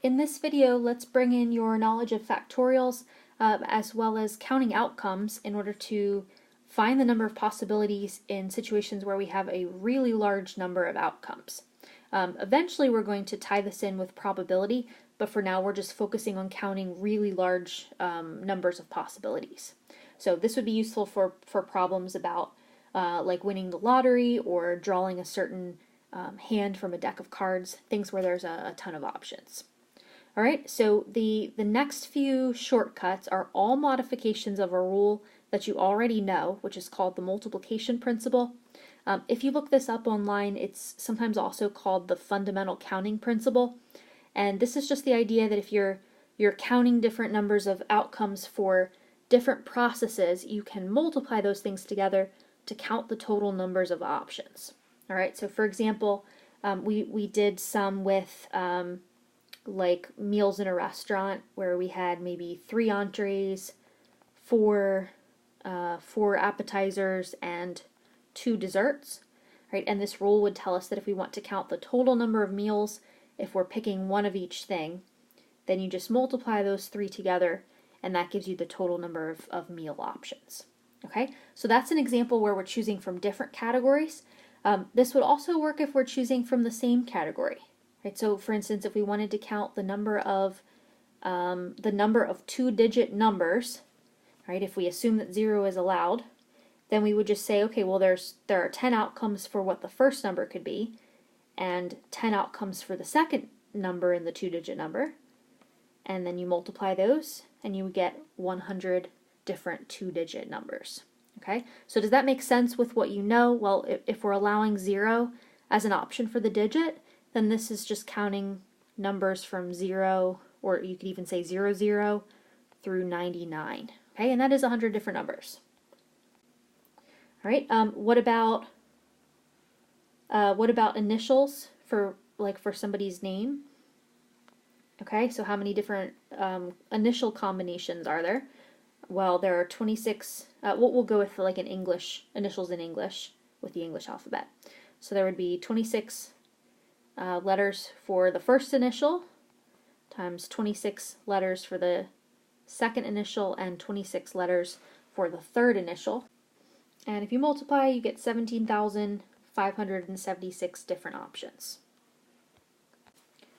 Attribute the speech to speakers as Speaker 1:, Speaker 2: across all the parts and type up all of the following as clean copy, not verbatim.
Speaker 1: in this video, let's bring in your knowledge of factorials as well as counting outcomes in order to find the number of possibilities in situations where we have a really large number of outcomes. Eventually we're going to tie this in with probability, but for now we're just focusing on counting really large numbers of possibilities. So this would be useful for problems about like winning the lottery or drawing a certain hand from a deck of cards, things where there's a ton of options. All right, so the next few shortcuts are all modifications of a rule that you already know, which is called the multiplication principle. If you look this up online, it's sometimes also called the fundamental counting principle. And this is just the idea that if you're counting different numbers of outcomes for different processes, you can multiply those things together to count the total numbers of options. All right, so for example, we did some with like meals in a restaurant where we had maybe 3 entrees, 4 appetizers, and 2 desserts, right? And this rule would tell us that if we want to count the total number of meals, if we're picking one of each thing, then you just multiply those 3 together, and that gives you the total number of meal options. Okay, so that's an example where we're choosing from different categories. This would also work if we're choosing from the same category. Right, so for instance, if we wanted to count the number of 2-digit numbers, right, if we assume that 0 is allowed, then we would just say, okay, well there are 10 outcomes for what the first number could be, and 10 outcomes for the second number in the 2-digit number, and then you multiply those, and you would get 100 different 2-digit numbers. Okay, so does that make sense with what you know? Well, if we're allowing 0 as an option for the digit, then this is just counting numbers from 0, or you could even say 00 through 99. Okay, and that is 100 different numbers. All right, what about initials for somebody's name? Okay, so how many different initial combinations are there? Well, there are 26. We'll go with like an English initials in English with the English alphabet. So there would be 26 letters for the first initial times 26 letters for the second initial and 26 letters for the third initial. And if you multiply, you get 17,576 different options.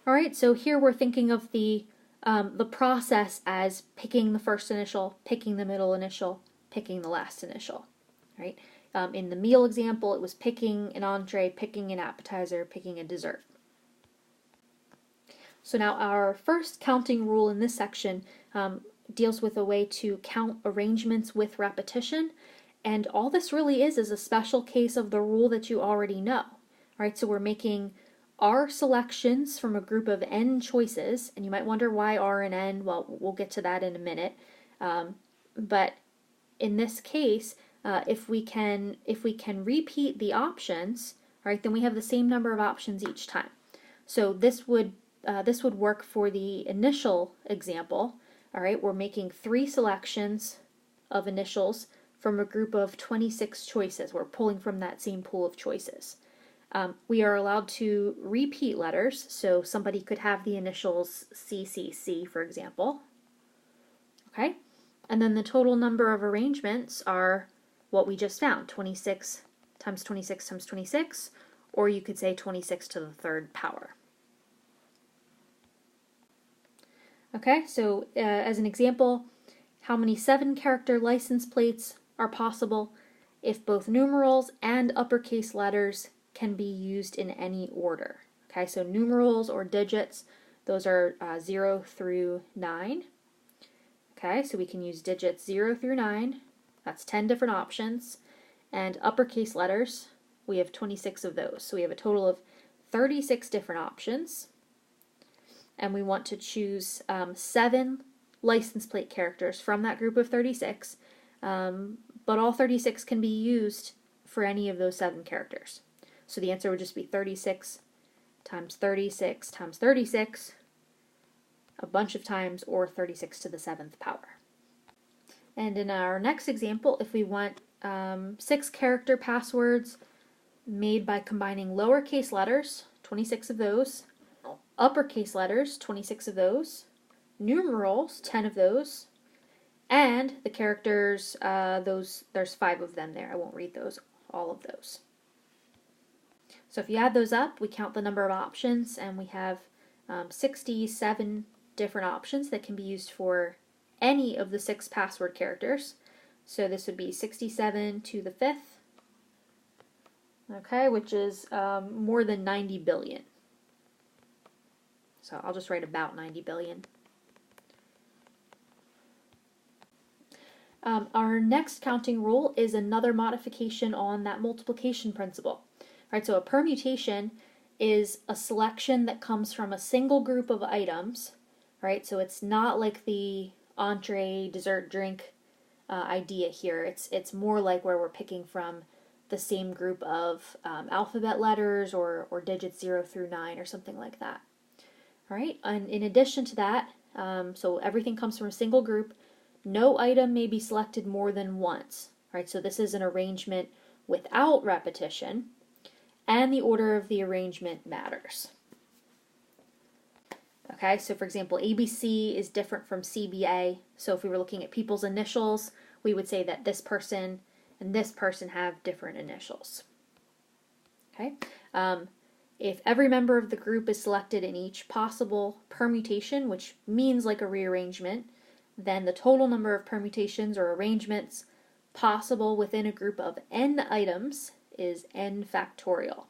Speaker 1: All right, so here we're thinking of the process as picking the first initial, picking the middle initial, picking the last initial. Right? In the meal example, it was picking an entree, picking an appetizer, picking a dessert. So now our first counting rule in this section deals with a way to count arrangements with repetition, and all this really is a special case of the rule that you already know. All right, so we're making R selections from a group of N choices, and you might wonder why R and N. Well, we'll get to that in a minute. But in this case, if we can repeat the options, right, then we have the same number of options each time. So this would work for the initial example. All right, we're making 3 selections of initials from a group of 26 choices. We're pulling from that same pool of choices. We are allowed to repeat letters, so somebody could have the initials CCC, for example. Okay, and then the total number of arrangements are what we just found, 26 times 26 times 26, or you could say 26 to the 3rd power. Okay, so as an example, how many 7-character license plates are possible if both numerals and uppercase letters can be used in any order? Okay, so numerals or digits, those are 0 through 9. Okay, so we can use digits 0 through 9. That's 10 different options. And uppercase letters, we have 26 of those. So we have a total of 36 different options. And we want to choose 7 license plate characters from that group of 36. But all 36 can be used for any of those 7 characters. So the answer would just be 36 times 36 times 36 a bunch of times, or 36 to the 7th power. And in our next example, if we want 6-character passwords made by combining lowercase letters, 26 of those, uppercase letters, 26 of those, numerals, 10 of those, and the characters, there's 5 of them there. I won't read those, all of those. So if you add those up, we count the number of options, and we have 67 different options that can be used for any of the 6 password characters. So this would be 67 to the 5th, okay, which is more than 90 billion. So I'll just write about 90 billion. Our next counting rule is another modification on that multiplication principle. All right, so a permutation is a selection that comes from a single group of items, right? So it's not like the entree, dessert, drink idea here. It's more like where we're picking from the same group of alphabet letters or digits 0 through 9 or something like that. All right, and in addition to that, so everything comes from a single group. No item may be selected more than once. All right, so this is an arrangement without repetition, and the order of the arrangement matters. Okay, so for example, ABC is different from CBA. So if we were looking at people's initials, we would say that this person and this person have different initials. Okay, if every member of the group is selected in each possible permutation, which means like a rearrangement, then the total number of permutations or arrangements possible within a group of n items is n factorial.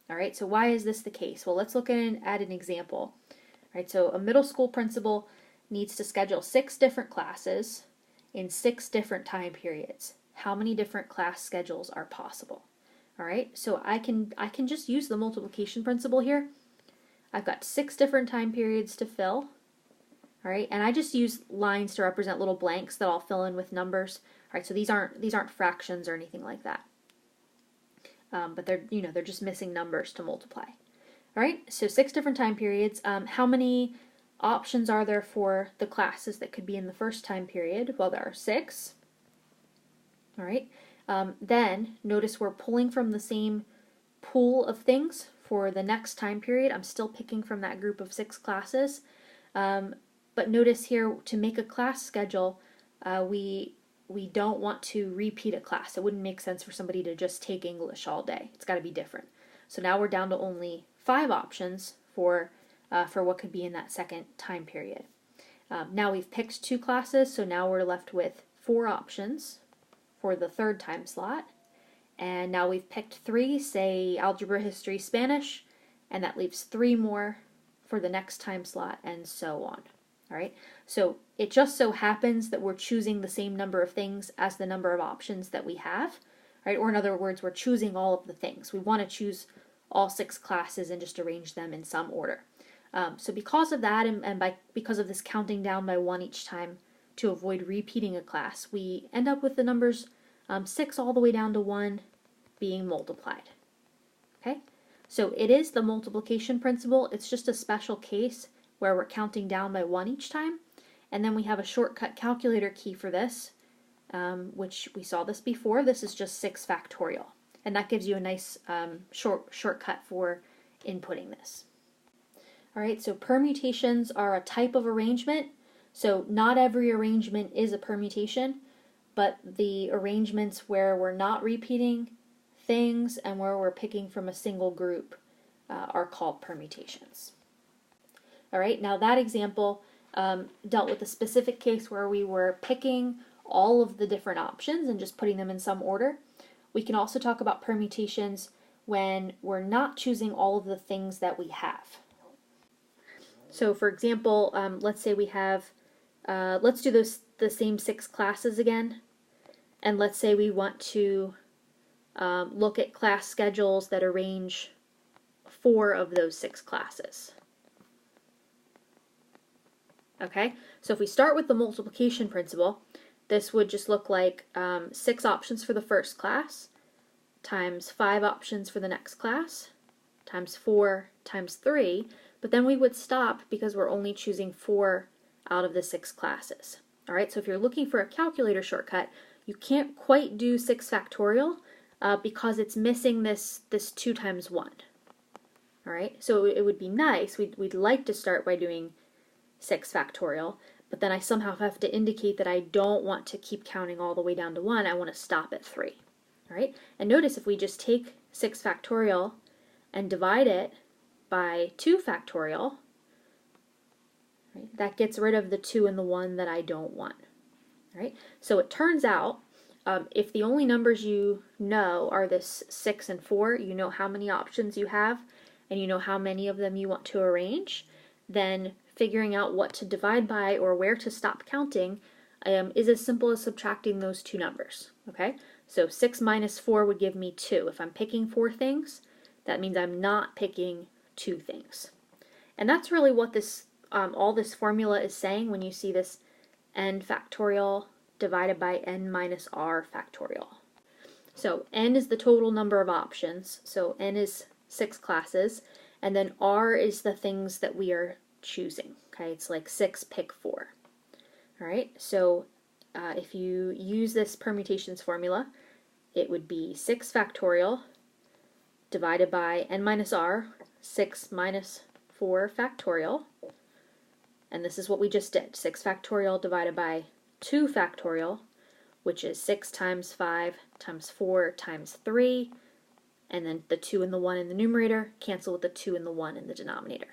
Speaker 1: All right, so why is this the case? Well, let's look at an example. All right, so a middle school principal needs to schedule 6 different classes in 6 different time periods. How many different class schedules are possible? All right, so I can just use the multiplication principle here. I've got 6 different time periods to fill. All right, and I just use lines to represent little blanks that I'll fill in with numbers. All right, so these aren't fractions or anything like that. But they're just missing numbers to multiply. All right, so 6 different time periods. How many options are there for the classes that could be in the first time period? Well, there are 6. All right. Then notice we're pulling from the same pool of things for the next time period. I'm still picking from that group of 6 classes. But notice here, to make a class schedule, we don't want to repeat a class. It wouldn't make sense for somebody to just take English all day. It's got to be different. So now we're down to only 5 options for what could be in that second time period. Now we've picked 2 classes, so now we're left with 4 options for the third time slot. And now we've picked 3, say algebra, history, Spanish, and that leaves 3 more for the next time slot, and so on. All right, so it just so happens that we're choosing the same number of things as the number of options that we have, right? Or in other words, we're choosing all of the things. We want to choose all 6 classes and just arrange them in some order. So because of that, and because of this counting down by 1 each time to avoid repeating a class, we end up with the numbers 6 all the way down to 1 being multiplied. Okay, so it is the multiplication principle. It's just a special case where we're counting down by 1 each time, and then we have a shortcut calculator key for this, which we saw this before. This is just 6 factorial, and that gives you a nice shortcut for inputting this. All right, so permutations are a type of arrangement. So not every arrangement is a permutation, but the arrangements where we're not repeating things and where we're picking from a single group are called permutations. All right, now that example dealt with a specific case where we were picking all of the different options and just putting them in some order. We can also talk about permutations when we're not choosing all of the things that we have. So for example, let's say we have, let's do the same 6 classes again, and let's say we want to look at class schedules that arrange 4 of those 6 classes. Okay, so if we start with the multiplication principle, this would just look like 6 options for the first class, times 5 options for the next class, times 4 times 3, but then we would stop because we're only choosing 4 out of the 6 classes. All right, so if you're looking for a calculator shortcut, you can't quite do 6 factorial because it's missing this 2 times 1. All right, so it would be nice, we'd like to start by doing 6 factorial, but then I somehow have to indicate that I don't want to keep counting all the way down to 1, I want to stop at 3. All right, and notice if we just take 6 factorial and divide it by 2 factorial, right, that gets rid of the 2 and the 1 that I don't want. All right, so it turns out if the only numbers you know are this 6 and 4, you know how many options you have, and you know how many of them you want to arrange, then figuring out what to divide by or where to stop counting is as simple as subtracting those two numbers. Okay, so 6 minus 4 would give me 2. If I'm picking 4 things, that means I'm not picking 2 things. And that's really what this all this formula is saying when you see this n factorial divided by n minus r factorial. So n is the total number of options, so n is 6 classes, and then r is the things that we are choosing. Okay, it's like 6 pick 4. All right, so if you use this permutations formula, it would be 6 factorial divided by n minus r, 6 minus 4 factorial, and this is what we just did, 6 factorial divided by 2 factorial, which is 6 times 5 times 4 times 3, and then the 2 and the 1 in the numerator cancel with the 2 and the 1 in the denominator.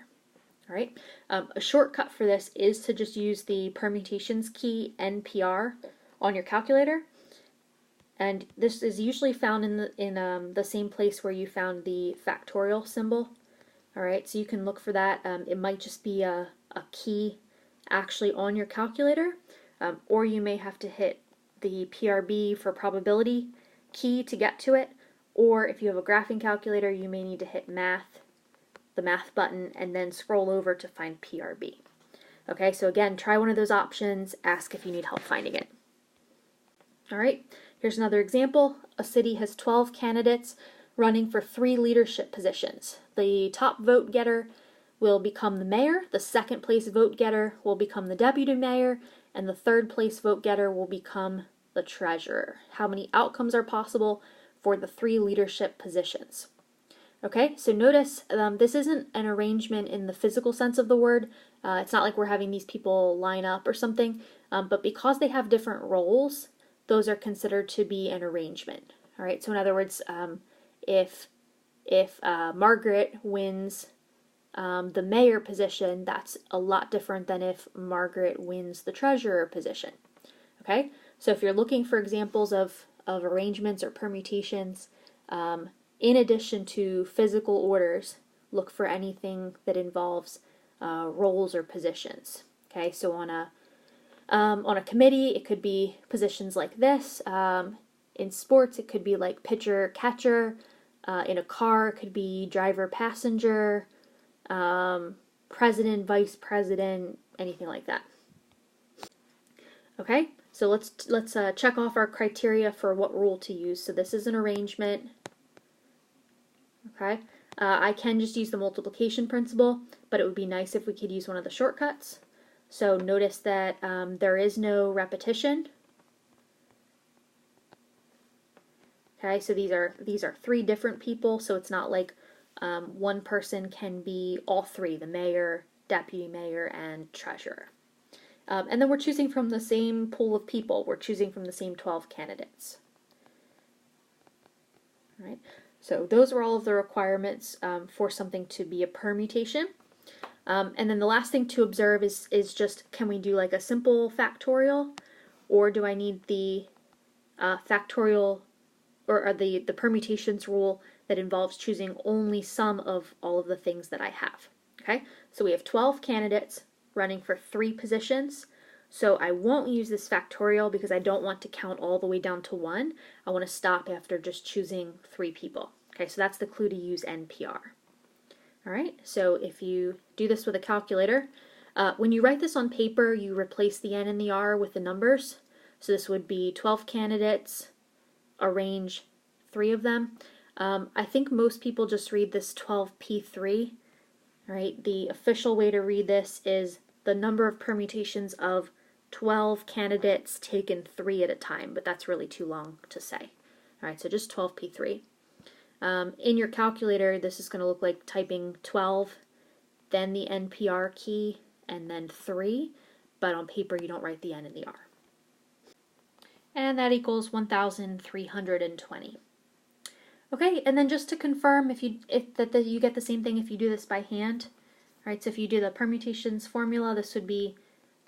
Speaker 1: All right. A shortcut for this is to just use the permutations key NPR on your calculator, and this is usually found in the same place where you found the factorial symbol. All right, so you can look for that. It might just be a key actually on your calculator, or you may have to hit the PRB for probability key to get to it, or if you have a graphing calculator, you may need to hit math, the math button, and then scroll over to find PRB. Okay, so again, try one of those options, ask if you need help finding it. All right, here's another example. A city has 12 candidates running for 3 leadership positions. The top vote getter will become the mayor, the second place vote getter will become the deputy mayor, and the third place vote getter will become the treasurer. How many outcomes are possible for the 3 leadership positions? Okay, so notice this isn't an arrangement in the physical sense of the word. It's not like we're having these people line up or something, but because they have different roles, those are considered to be an arrangement. All right, so in other words, if Margaret wins the mayor position, that's a lot different than if Margaret wins the treasurer position. Okay, so if you're looking for examples of arrangements or permutations, in addition to physical orders, look for anything that involves roles or positions. Okay, so on a committee, it could be positions like this. In sports, it could be like pitcher, catcher. In a car, it could be driver, passenger, president, vice president, anything like that. Okay, so let's check off our criteria for what rule to use. So this is an arrangement. Okay, I can just use the multiplication principle, but it would be nice if we could use one of the shortcuts. So notice that there is no repetition. Okay, so these are 3 different people, so it's not like one person can be all 3, the mayor, deputy mayor, and treasurer. And then we're choosing from the same pool of people. We're choosing from the same 12 candidates. All right, so those are all of the requirements for something to be a permutation. And then the last thing to observe is just, can we do like a simple factorial, or do I need the factorial or the permutations rule that involves choosing only some of all of the things that I have? Okay, so we have 12 candidates running for 3 positions, so I won't use this factorial because I don't want to count all the way down to 1. I want to stop after just choosing 3 people. Okay, so that's the clue to use NPR. All right, so if you do this with a calculator, when you write this on paper, you replace the N and the R with the numbers. So this would be 12 candidates, arrange 3 of them. I think most people just read this 12P3. All right, the official way to read this is the number of permutations of 12 candidates taken 3 at a time, but that's really too long to say. All right, so just 12P3. In your calculator, this is going to look like typing 12, then the NPR key, and then 3, but on paper you don't write the N and the R. And that equals 1,320. Okay, and then just to confirm if you get the same thing if you do this by hand. All right, so if you do the permutations formula, this would be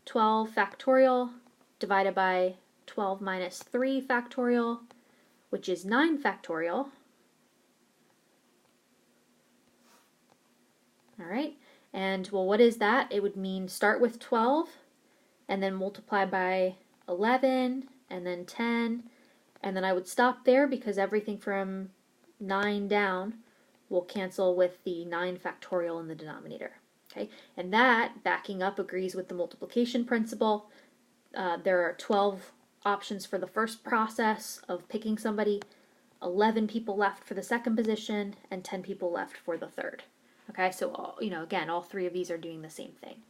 Speaker 1: 12 factorial divided by 12 minus 3 factorial, which is 9 factorial. All right, and well, what is that? It would mean start with 12 and then multiply by 11 and then 10, and then I would stop there because everything from 9 down will cancel with the 9 factorial in the denominator. Okay, and that, backing up, agrees with the multiplication principle. There are 12 options for the first process of picking somebody, 11 people left for the second position, and 10 people left for the third. Okay, so again, all 3 of these are doing the same thing.